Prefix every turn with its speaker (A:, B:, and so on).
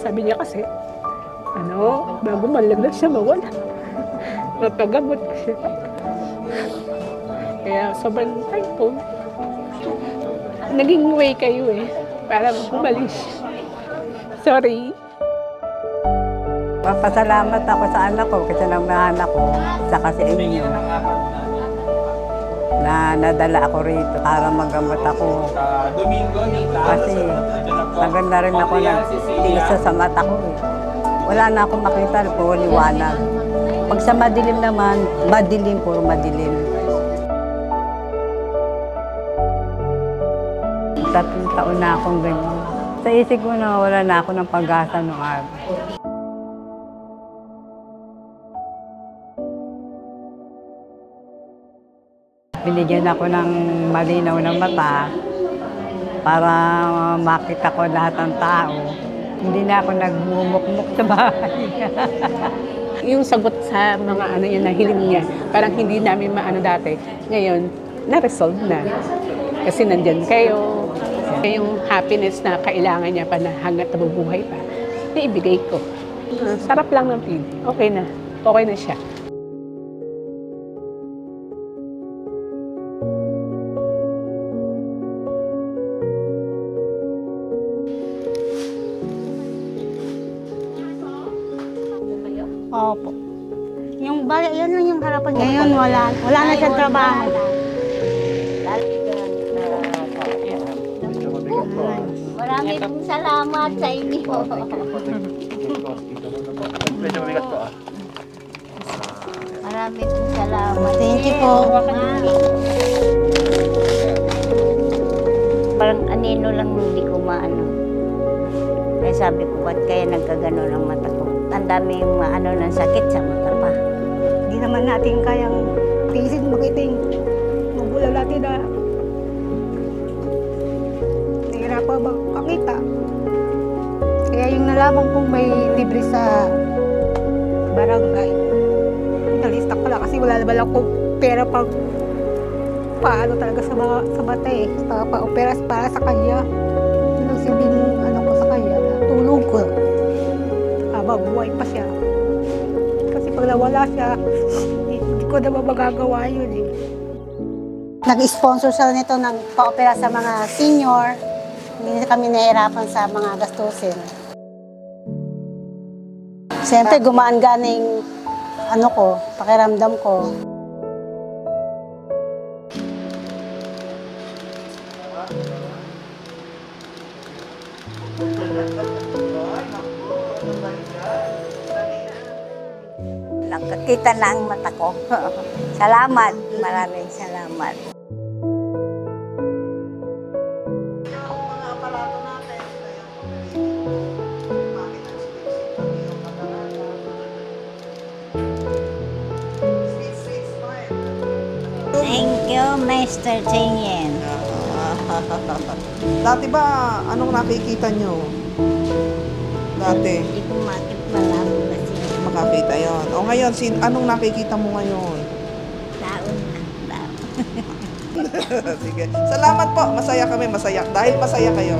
A: Sabi niya kasi, bago malaglag siya mawala. Mapagamot siya. Kaya sobrang thankful. Naging way kayo para bumalis. Sorry.
B: Papasalamat ako sa anak ko kasi namahan ako saka sa inyo na nadala ako rito para magamot ako. Kasi maganda rin ako ng tiso sa mata ko. Wala na akong makita, puro liwanag. Pag sa madilim naman, madilim, puro madilim. 3 taon na akong ganyan. Sa isip ko na wala na ako ng pag-asa noong araw. Binigyan ako ng malinaw na mata para makita ko lahat ng tao. Hindi na ako nagmumukmuk sa bahay.
A: Yung sagot sa mga na hiling niya, parang hindi namin maano dati. Ngayon, na-resolve na. Kasi nandyan kayo. Yung happiness na kailangan niya pa na hanggat nabubuhay pa, naibigay ko. Sarap lang ng feeling. Okay na. Okay na siya.
C: Opo. Yan lang yung harapan niya. Ngayon, wala na siyang trabaho.
D: Marami pong salamat sa inyo. Marami pong salamat.
C: Thank you po.
D: Parang anino lang hindi ko maano. Kaya sabi ko, ba't kaya nagkagano ng mata ko? Ang daming maano ng sakit sa mata pa.
C: Hindi naman natin kayang pisin makiting. Magulang natin na nahirapan makakita. Kaya yung nalaman kong may libre sa barangay, nalista ko lang kasi wala naman lang kong pera pang paano talaga sa mata pa-opera para sa kanya. Yun ang silbing ko sa kanya na tulong ko. Buhay pa siya. Kasi pag nawala siya, hindi ko naman magagawa yun Nag-sponsor siya nito ng pa-opera sa mga senior. Hindi kami nahirapan sa mga gastusin. Siyempre, gumaan-ganing pakiramdam ko.
D: Nakakita na ang mata ko. Salamat. Maraming salamat. Thank you, Mr. Chenyen.
E: Dati ba, anong nakikita nyo? Dati?
D: Hindi ko malabo kasi.
E: Makakita yon. O ngayon, anong nakikita mo ngayon?
D: Taon na.
E: Sige. Salamat po. Masaya kami. Masaya. Dahil masaya kayo.